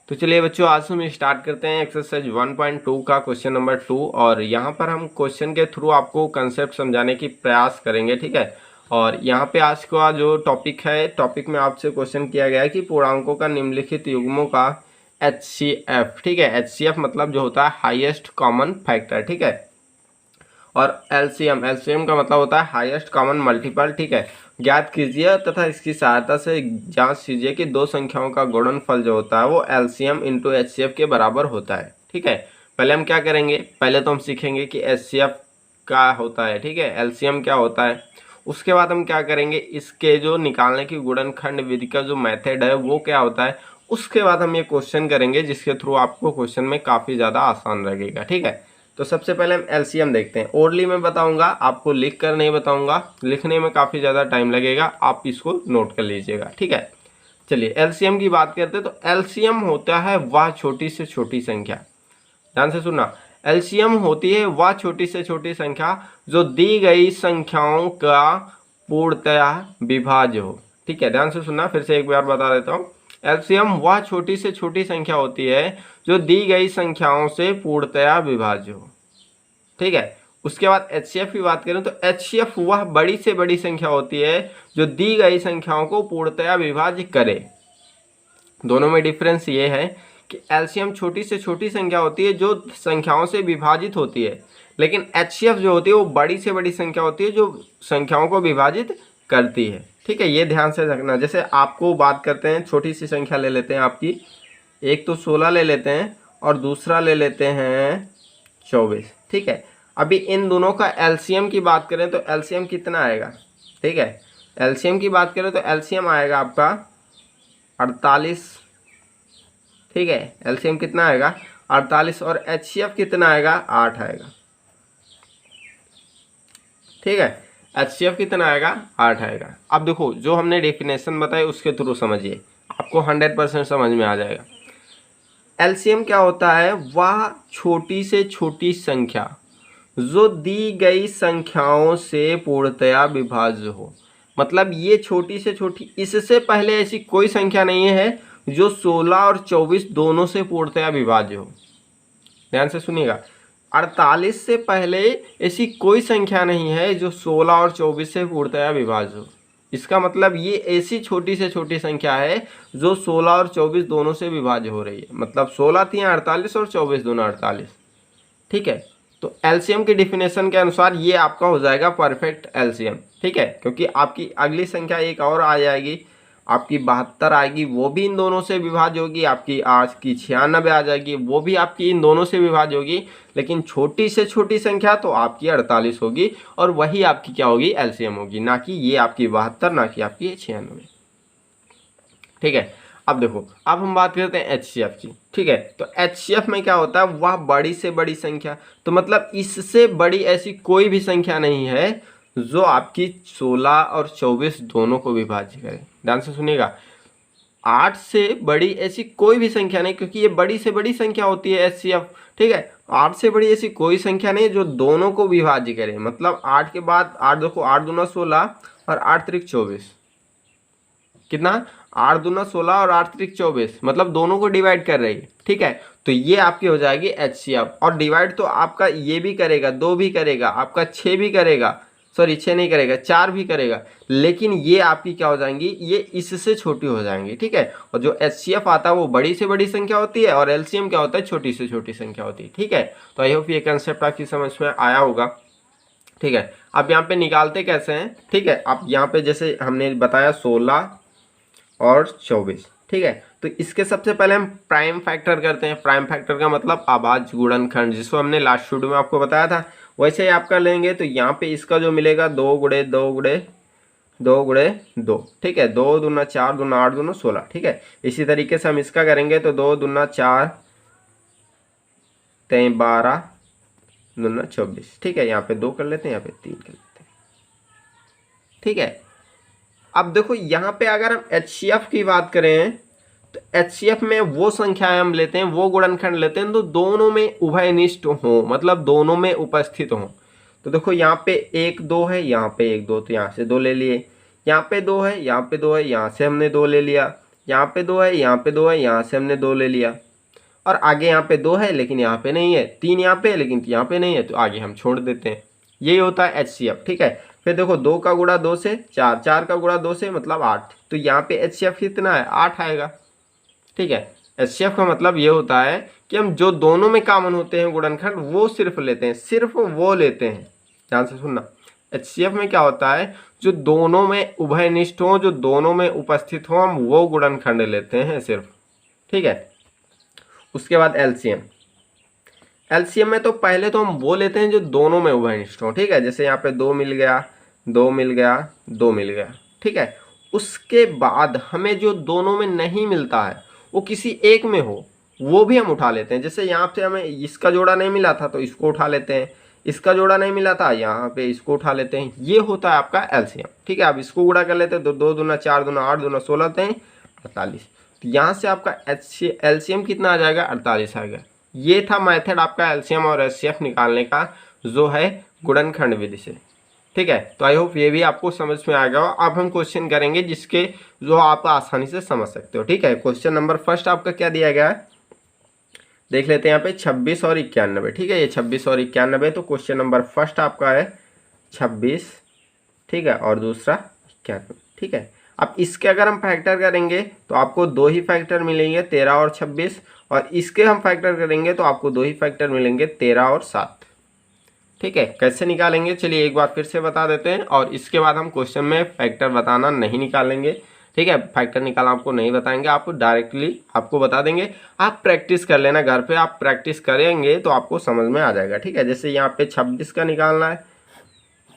तो चलिए बच्चों, आज हम स्टार्ट करते हैं एक्सरसाइज 1.2 का क्वेश्चन नंबर 2। और यहाँ पर हम क्वेश्चन के थ्रू आपको कंसेप्ट समझाने की प्रयास करेंगे, ठीक है। और यहाँ पे आज का जो टॉपिक है, टॉपिक में आपसे क्वेश्चन किया गया है कि पूर्णांकों का निम्नलिखित युग्मों का HCF, ठीक है। HCF मतलब जो होता है हाईएस्ट कॉमन फैक्टर, ठीक है। और एलसीएम का मतलब होता है हाईएस्ट कॉमन मल्टीपल, ठीक है। ज्ञात कीजिए तथा इसकी सहायता से जांच कीजिए कि दो संख्याओं का गुणनफल जो होता है वो एलसीएम इंटू एचसीएफ के बराबर होता है, ठीक है। पहले हम क्या करेंगे, पहले तो हम सीखेंगे कि एचसीएफ क्या होता है, ठीक है, एलसीएम क्या होता है। उसके बाद हम क्या करेंगे, इसके जो निकालने की गुणनखंड विधि का जो मेथड है वो क्या होता है। उसके बाद हम ये क्वेश्चन करेंगे जिसके थ्रू आपको क्वेश्चन में काफ़ी ज़्यादा आसान लगेगा, ठीक है। तो सबसे पहले हम एलसीएम देखते हैं। ओरली में बताऊंगा, आपको लिख कर नहीं बताऊंगा, लिखने में काफ़ी ज़्यादा टाइम लगेगा, आप इसको नोट कर लीजिएगा, ठीक है। चलिए एलसीएम की बात करते हैं। तो एलसीएम होता है वह छोटी से छोटी संख्या, ध्यान से सुनना। एलसीएम होती है वह छोटी से छोटी संख्या जो दी गई संख्याओं का पूर्णतया विभाज्य हो, ठीक है। ध्यान से सुनना, फिर से एक बार बता देता हूँ। एलसीएम वह छोटी से छोटी संख्या होती है जो दी गई संख्याओं से पूर्णतया विभाज्य हो, ठीक है। उसके बाद एचसीएफ की बात करें तो एचसीएफ वह बड़ी से बड़ी संख्या होती है जो दी गई संख्याओं को पूर्णतया विभाज्य करे। दोनों में डिफरेंस ये है कि एलसीएम छोटी से छोटी संख्या होती है जो संख्याओं से विभाजित होती है, लेकिन एचसीएफ जो होती है वो बड़ी से बड़ी संख्या होती है जो संख्याओं को विभाजित करती है, ठीक है। ये ध्यान से रखना। जैसे आपको बात करते हैं, छोटी सी संख्या ले लेते हैं आपकी, एक तो 16 ले लेते हैं और दूसरा ले लेते हैं 24, ठीक है। अभी इन दोनों का एलसीएम की बात करें तो एलसीएम कितना आएगा, ठीक है। एलसीएम की बात करें तो एलसीएम आएगा आपका 48, ठीक है। एलसीएम कितना आएगा 48, और एचसीएफ कितना आएगा 8 आएगा, ठीक है। एचसीएफ कितना आएगा 8 आएगा। अब देखो जो हमने डेफिनेशन बताई उसके थ्रू समझिए, आपको 100% समझ में आ जाएगा। एलसीएम क्या होता है, वह छोटी से छोटी संख्या जो दी गई संख्याओं से पूर्णतया विभाज्य हो। मतलब ये छोटी से छोटी, इससे पहले ऐसी कोई संख्या नहीं है जो 16 और 24 दोनों से पूर्णतया विभाज्य हो। ध्यान से सुनिएगा, 48 से पहले ऐसी कोई संख्या नहीं है जो 16 और 24 से पूर्णतया विभाज्य हो। इसका मतलब ये ऐसी छोटी से छोटी संख्या है जो 16 और 24 दोनों से विभाज्य हो रही है। मतलब 16 थी 48 और 24 दोनों 48, ठीक है। तो एलसीएम की डिफिनेशन के अनुसार ये आपका हो जाएगा परफेक्ट एलसीएम, ठीक है। क्योंकि आपकी अगली संख्या एक और आ जाएगी, आपकी 72 आएगी, वो भी इन दोनों से विभाज्य होगी। आपकी आज की 96 आ जाएगी, वो भी आपकी इन दोनों से विभाज्य होगी। लेकिन छोटी से छोटी संख्या तो आपकी 48 होगी, और वही आपकी क्या होगी, एलसीएम होगी, ना कि ये आपकी 72, ना कि आपकी 96, ठीक है। अब देखो, अब हम बात करते हैं एचसीएफ की, ठीक है। तो एचसीएफ में क्या होता है, वह बड़ी से बड़ी संख्या, तो मतलब इससे बड़ी ऐसी कोई भी संख्या नहीं है जो आपकी 16 और 24 दोनों को विभाज्य करे। ध्यान से सुनिएगा, 8 से बड़ी ऐसी कोई भी संख्या नहीं, क्योंकि ये बड़ी से बड़ी संख्या होती है एचसीएफ, ठीक है। 8 से बड़ी ऐसी कोई संख्या नहीं जो दोनों को विभाज्य करे। मतलब 8 के बाद 8, देखो 8 दूना 16 और 8 त्रिक 24, कितना, 8 दूना 16 और 8 त्रिक 24, मतलब दोनों को डिवाइड कर रही है, ठीक है। तो ये आपकी हो जाएगी एचसीएफ। और डिवाइड तो आपका ये भी करेगा, 2 भी करेगा, आपका 6 भी करेगा, सॉरी 6 नहीं करेगा, 4 भी करेगा, लेकिन ये आपकी क्या हो जाएंगी, ये इससे छोटी हो जाएंगी, ठीक है। और जो एचसीएफ आता है वो बड़ी से बड़ी संख्या होती है, और एलसीएम क्या होता है, छोटी से छोटी संख्या होती है, ठीक है। तो आई होप ये कंसेप्ट आपकी समझ में आया होगा, ठीक है। अब यहाँ पे निकालते कैसे हैं, ठीक है। आप यहाँ पे जैसे हमने बताया 16 और 24, ठीक है। तो इसके सबसे पहले हम प्राइम फैक्टर करते हैं। प्राइम फैक्टर का मतलब अभाज्य गुणनखंड, जिसको हमने लास्ट वीडियो में आपको बताया था, वैसे ही आप कर लेंगे। तो यहाँ पे इसका जो मिलेगा 2 गुणे 2 गुणे 2 गुणे 2, ठीक है। 2 दूना 4, दूना 8, दूना 16, ठीक है। इसी तरीके से हम इसका करेंगे तो 2 दूना 4, 3 12, दूना 24, ठीक है। यहाँ पे 2 कर लेते हैं, यहाँ पे 3 कर लेते हैं, ठीक है। अब देखो यहाँ पे अगर हम एचसीएफ की बात करें तो एचसीएफ में वो संख्याएं हम लेते हैं, वो गुणनखंड लेते हैं तो दोनों में उभयनिष्ठ हो, मतलब दोनों में उपस्थित हो। तो देखो यहाँ पे 1 2 है, यहाँ पे 1 2, तो यहाँ से 2 ले लिए, यहाँ पे 2 है, यहाँ पे 2 है, यहाँ से हमने 2 ले लिया, यहाँ पे 2 है, यहाँ पे 2 है, यहाँ से हमने 2 ले लिया, और आगे यहाँ पे 2 है लेकिन यहाँ पे नहीं है, 3 यहाँ पे है लेकिन यहाँ पे नहीं है, तो आगे हम छोड़ देते हैं। यही होता है HCF, ठीक है। फिर देखो 2 का गुणा 2 से 4, 4 का गुणा 2 से मतलब 8, तो यहाँ पे HCF कितना है, 8 आएगा, ठीक है। HCF का मतलब ये होता है कि हम जो दोनों में कॉमन होते हैं गुणनखंड वो सिर्फ लेते हैं, सिर्फ वो लेते हैं। ध्यान से सुनना, HCF में क्या होता है, जो दोनों में उभयनिष्ठ हो, जो दोनों में उपस्थित हो, हम वो गुणनखंड लेते हैं सिर्फ, ठीक है। उसके बाद LCM में तो पहले तो हम वो लेते हैं जो दोनों में उभयनिष्ठ हो, ठीक है। जैसे यहाँ पे 2 मिल गया, 2 मिल गया, 2 मिल गया, ठीक है। उसके बाद हमें जो दोनों में नहीं मिलता है वो किसी एक में हो, वो भी हम उठा लेते हैं। जैसे यहाँ पे हमें इसका जोड़ा नहीं मिला था तो इसको उठा लेते हैं, इसका जोड़ा नहीं मिला था यहाँ पे इसको उठा लेते हैं। ये होता है आपका LCM, ठीक है। अब इसको गुणा कर लेते हैं तो 2 दूना 4 दूना 8 दूना 16 हैं 48, तो यहाँ से आपका LCM कितना आ जाएगा, 48 आ गया। ये था मेथड आपका LCM और HCF निकालने का, जो है गुणनखंड विधि से, ठीक है। तो आई होप ये भी आपको समझ में आ गया। अब हम क्वेश्चन करेंगे जिसके जो आप आसानी से समझ सकते हो, ठीक है। क्वेश्चन नंबर फर्स्ट आपका क्या दिया गया है, देख लेते हैं यहाँ पे 26 और 91, ठीक है। ये 26 और 91, तो क्वेश्चन नंबर फर्स्ट आपका है 26, ठीक है, और दूसरा 91, ठीक है। अब इसके अगर हम फैक्टर करेंगे तो आपको 2 ही फैक्टर मिलेंगे, 13 और 26, और इसके हम फैक्टर करेंगे तो आपको 2 ही फैक्टर मिलेंगे, 13 और 7, ठीक है। कैसे निकालेंगे चलिए एक बार फिर से बता देते हैं, और इसके बाद हम क्वेश्चन में फैक्टर बताना नहीं निकालेंगे, ठीक है। फैक्टर निकालना आपको नहीं बताएंगे, आपको डायरेक्टली आपको बता देंगे। आप प्रैक्टिस कर लेना घर पे, आप प्रैक्टिस करेंगे तो आपको समझ में आ जाएगा, ठीक है। जैसे यहाँ पे 26 का निकालना है,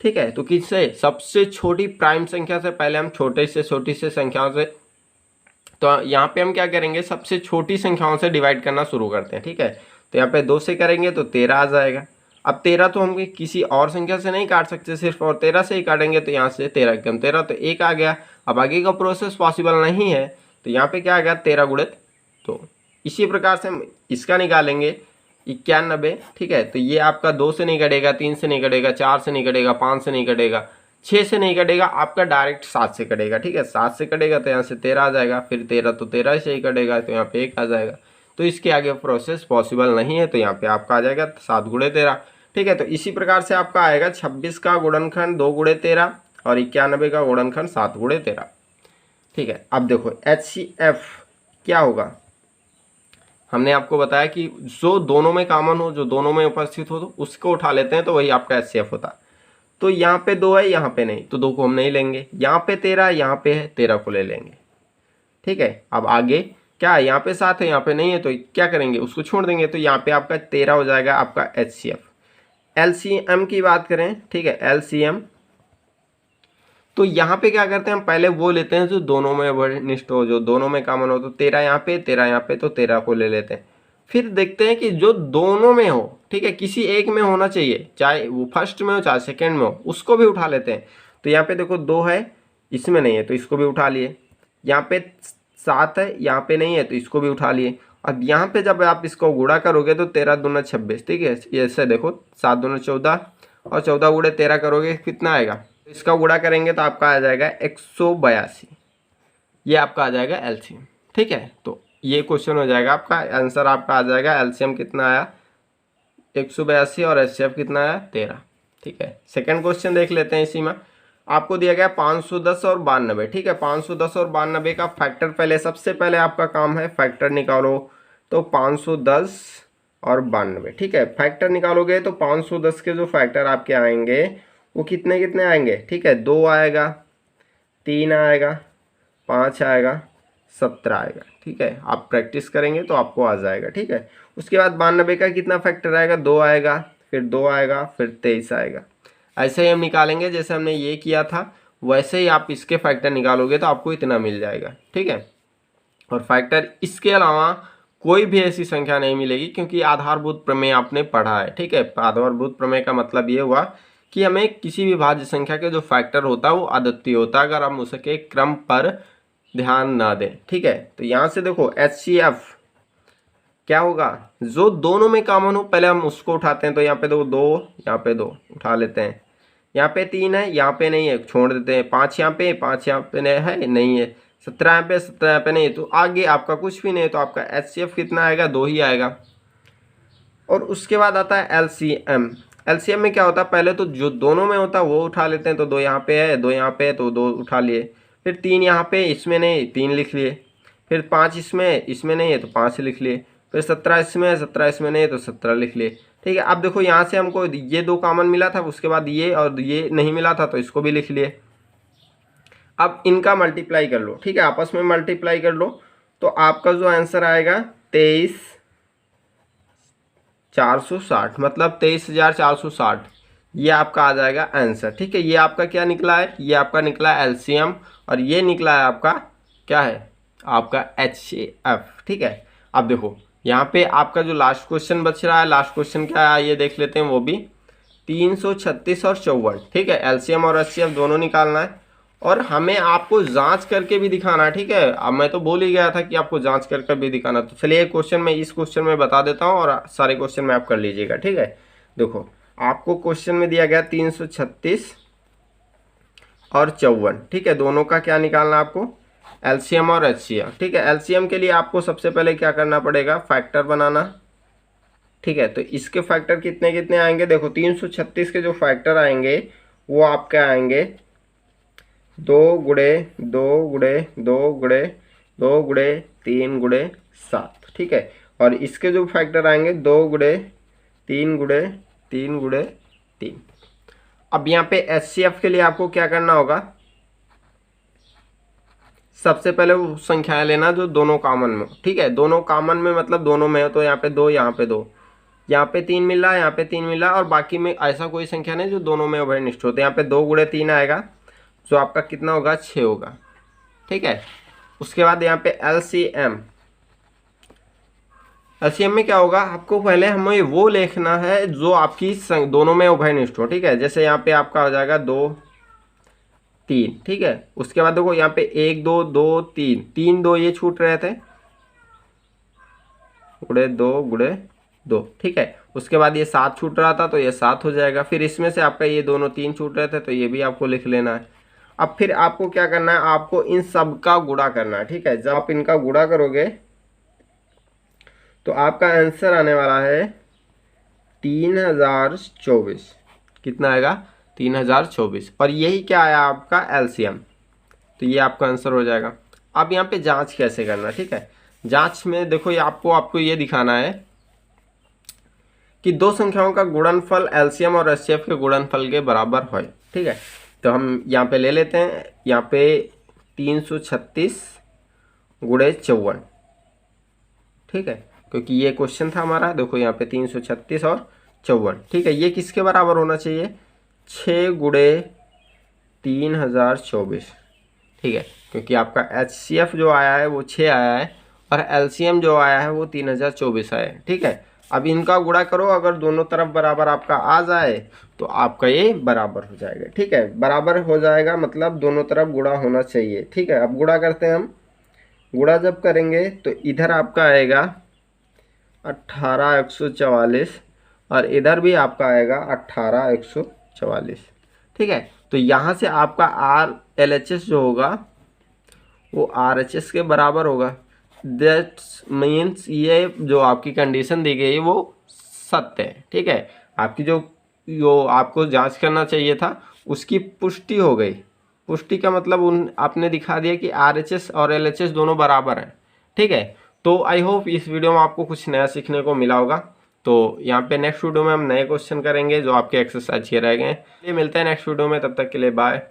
ठीक है, तो किससे, सबसे छोटी प्राइम संख्या से, पहले हम छोटे से छोटी से संख्याओं से, तो यहाँ पे हम क्या करेंगे, सबसे छोटी संख्याओं से डिवाइड करना शुरू करते हैं, ठीक है। तो यहाँ पे 2 से करेंगे तो 13 आ जाएगा। अब 13 तो हम किसी और संख्या से नहीं काट सकते सिर्फ, और 13 से ही काटेंगे, तो यहाँ से 13 कम 13 तो 1 आ गया। अब आगे का प्रोसेस पॉसिबल नहीं है, तो यहाँ पे क्या आ गया, 13 गुणित 2। इसी प्रकार से हम इसका निकालेंगे 91, ठीक है। तो ये आपका 2 से नहीं कटेगा, 3 से नहीं कटेगा, 4 से नहीं कटेगा, 5 से नहीं कटेगा, 6 से नहीं कटेगा, आपका डायरेक्ट 7 से कटेगा, ठीक है। 7 से कटेगा तो यहाँ से 13 आ जाएगा, फिर 13 तो 13 से ही कटेगा, तो यहाँ पे 1 आ जाएगा। तो इसके आगे प्रोसेस पॉसिबल नहीं है, तो यहाँ पे आपका आ जाएगा 7 गुणे 13, ठीक है। तो इसी प्रकार से आपका आएगा 26 का गुणनखंड 2 गुणे 13 और 91 का गुणनखंड 7 गुणे 13, ठीक है। अब देखो HCF क्या होगा, हमने आपको बताया कि जो दोनों में कॉमन हो, जो दोनों में उपस्थित हो, तो उसको उठा लेते हैं, तो वही आपका HCF होता है। तो यहाँ पे 2 है, यहाँ पे नहीं, तो 2 को हम नहीं लेंगे। यहाँ पे 13 है, यहाँ पे है, 13 को ले लेंगे, ठीक है। अब आगे क्या है, यहाँ पे 7 है, यहाँ पे नहीं है, तो क्या करेंगे, उसको छोड़ देंगे। तो यहाँ पे आपका 13 हो जाएगा आपका HCF। LCM की बात करें, ठीक है, LCM, तो यहाँ पे क्या करते हैं, हम पहले वो लेते हैं जो दोनों में वरिष्ठ हो, जो दोनों में कॉमन हो। तो 13 यहाँ पे, 13 यहाँ पे, तो 13 को ले लेते हैं। फिर देखते हैं कि जो दोनों में हो, ठीक है, किसी एक में होना चाहिए, चाहे वो फर्स्ट में हो चाहे सेकंड में हो, उसको भी उठा लेते हैं। तो यहाँ पे देखो 2 है, इसमें नहीं है, तो इसको भी उठा लिए। यहाँ पे 7 है, यहाँ पे नहीं है, तो इसको भी उठा लिए। अब यहाँ पे जब आप इसको गुणा करोगे तो 13 दूना 26, ठीक है। ऐसे देखो 7 दूना 14 और 14 गुणे 13 करोगे कितना आएगा, इसका गुणा करेंगे तो आपका आ जाएगा 182। ये आपका आ जाएगा LCM, ठीक है। तो ये क्वेश्चन हो जाएगा आपका, आंसर आपका आ जाएगा LCM कितना आया 182 और HCF कितना आया 13, ठीक है। सेकंड क्वेश्चन देख लेते हैं। इसी में आपको दिया गया 510 और 92, ठीक है। 510 और 92 का फैक्टर, पहले सबसे पहले आपका काम है फैक्टर निकालो। तो 510 और 92, ठीक है, फैक्टर निकालोगे तो 510 के जो फैक्टर आपके आएंगे वो कितने कितने आएंगे, ठीक है। 2 आएगा, 3 आएगा, 5 आएगा, 17 आएगा, ठीक है। आप प्रैक्टिस करेंगे तो आपको आ जाएगा, ठीक है। उसके बाद 92 का कितना फैक्टर आएगा, 2 आएगा, फिर 2 आएगा, फिर 23 आएगा। ऐसे ही हम निकालेंगे, जैसे हमने ये किया था वैसे ही आप इसके फैक्टर निकालोगे तो आपको इतना मिल जाएगा, ठीक है। और फैक्टर इसके अलावा कोई भी ऐसी संख्या नहीं मिलेगी, क्योंकि आधारभूत प्रमेय आपने पढ़ा है, ठीक है। आधारभूत प्रमेय का मतलब ये हुआ कि हमें किसी भी भाज्य संख्या के जो फैक्टर होता है वो अद्वितीय होता है, अगर हम उसके क्रम पर ध्यान ना दें, ठीक है। तो यहाँ से देखो HCF क्या होगा, जो दोनों में कॉमन हो पहले हम उसको उठाते हैं। तो यहाँ पे दो, 2 यहाँ पे 2 उठा लेते हैं। यहाँ पे 3 है, यहाँ पे नहीं है, छोड़ देते हैं। 5 यहाँ पे, 5 यहाँ पे है नहीं है, 17 यहाँ पे नहीं, तो आगे आपका कुछ भी नहीं, तो आपका HCF कितना आएगा, 2 ही आएगा। और उसके बाद आता है LCM। LCM में क्या होता है, पहले तो जो दोनों में होता है वो उठा लेते हैं, तो 2 यहाँ पे है, 2 यहाँ पे है, तो 2 उठा लिए। फिर 3 यहाँ पे, इसमें नहीं, 3 लिख लिए। फिर 5 इसमें नहीं है, तो 5 लिख लिए। फिर 17 इसमें है, 17 इसमें नहीं है, तो 17 लिख लिए। ठीक है, अब देखो यहाँ से हमको ये 2 कॉमन मिला था, उसके बाद ये और ये नहीं मिला था, तो इसको भी लिख लिए। अब इनका मल्टीप्लाई कर लो, ठीक है, आपस में मल्टीप्लाई कर लो, तो आपका जो आंसर आएगा 23,460, मतलब 23,460, ये आपका आ जाएगा आंसर। ठीक है, ये आपका क्या निकला है, ये आपका निकला है LCM, और ये निकला है आपका क्या है, आपका HCF। ठीक है, अब देखो यहाँ पे आपका जो लास्ट क्वेश्चन बच रहा है, लास्ट क्वेश्चन क्या है ये देख लेते हैं, वो भी 336 और 54। ठीक है, LCM और HCF दोनों निकालना है, और हमें आपको जांच करके भी दिखाना है। ठीक है, अब मैं तो बोल ही गया था कि आपको जांच करके भी दिखाना, तो चलिए एक क्वेश्चन में, इस क्वेश्चन में बता देता हूँ, और सारे क्वेश्चन में आप कर लीजिएगा। ठीक है, देखो आपको क्वेश्चन में दिया गया 336 और 54। ठीक है, दोनों का क्या निकालना है आपको, LCM और HCF। ठीक है, LCM के लिए आपको सबसे पहले क्या करना पड़ेगा, फैक्टर बनाना। ठीक है, तो इसके फैक्टर कितने कितने आएंगे, देखो 336 के जो फैक्टर आएंगे वो आपके आएंगे 2 गुणे 2 गुणे 2 गुणे 2 गुणे 3 गुणे 7। ठीक है, और इसके जो फैक्टर आएंगे 2 गुणे 3 गुणे 3 गुणे 3। अब यहाँ पे HCF के लिए आपको क्या करना होगा, सबसे पहले वो संख्याएं लेना जो दोनों कॉमन में हो। ठीक है, दोनों कॉमन में मतलब दोनों में हो, तो यहाँ पे 2, यहाँ पे 2, यहाँ पे 3 मिल रहा है, यहाँ पे 3 मिल रहा है, और बाकी में ऐसा कोई संख्या नहीं जो दोनों में उभयनिष्ठ हो, तो यहाँ पे 2 गुणे 3 आएगा, जो आपका कितना होगा, 6 होगा। ठीक है, उसके बाद यहाँ पे LCM में क्या होगा, आपको पहले हमें वो लिखना है जो आपकी दोनों में उभयनिष्ठ हो। ठीक है, जैसे यहाँ पे आपका हो जाएगा 2 3। ठीक है, उसके बाद देखो यहाँ पे 1 2 2 3 3 2 ये छूट रहे थे, गुणे 2 गुणे 2। ठीक है, उसके बाद ये 7 छूट रहा था, तो ये 7 हो जाएगा। फिर इसमें से आपका ये दोनों 3 छूट रहे थे, तो ये भी आपको लिख लेना है। अब फिर आपको क्या करना है, आपको इन सब का गुणा करना है। ठीक है, जब आप इनका गुणा करोगे तो आपका आंसर आने वाला है 3024। कितना आएगा, 3024, और यही क्या आया आपका LCM, तो ये आपका आंसर हो जाएगा। अब यहाँ पे जांच कैसे करना, ठीक है, जांच में देखो ये आपको ये दिखाना है कि दो संख्याओं का गुणनफल LCM और HCF के गुणनफल के बराबर हो। ठीक है, तो हम यहाँ पे ले लेते हैं, यहाँ पे 336 गुणे 54। ठीक है, क्योंकि ये क्वेश्चन था हमारा, देखो यहाँ पे 336 और 54। ठीक है, ये किसके बराबर होना चाहिए, 6 गुणे 3024। ठीक है, क्योंकि आपका HCF जो आया है वो 6 आया है, और LCM जो आया है वो 3024 आया है। ठीक है, अब इनका गुणा करो, अगर दोनों तरफ बराबर आपका आ जाए तो आपका ये बराबर हो जाएगा। ठीक है, बराबर हो जाएगा मतलब दोनों तरफ गुणा होना चाहिए। ठीक है, अब गुणा करते हैं हम, गुणा जब करेंगे तो इधर आपका आएगा 18,144, और इधर भी आपका आएगा 18,144। ठीक है, तो यहाँ से आपका RLHS जो होगा वो RHS के बराबर होगा। दैट मीन्स ये जो आपकी कंडीशन दी गई वो सत्य है। ठीक है, आपकी जो आपको जांच करना चाहिए था उसकी पुष्टि हो गई। पुष्टि का मतलब आपने दिखा दिया कि RHS और LHS दोनों बराबर हैं। ठीक है, तो आई होप इस वीडियो में आपको कुछ नया सीखने को मिला होगा। तो यहाँ पे नेक्स्ट वीडियो में हम नए क्वेश्चन करेंगे जो आपके एक्सरसाइज के रह गए हैं। ये मिलते हैं नेक्स्ट वीडियो में, तब तक के लिए बाय।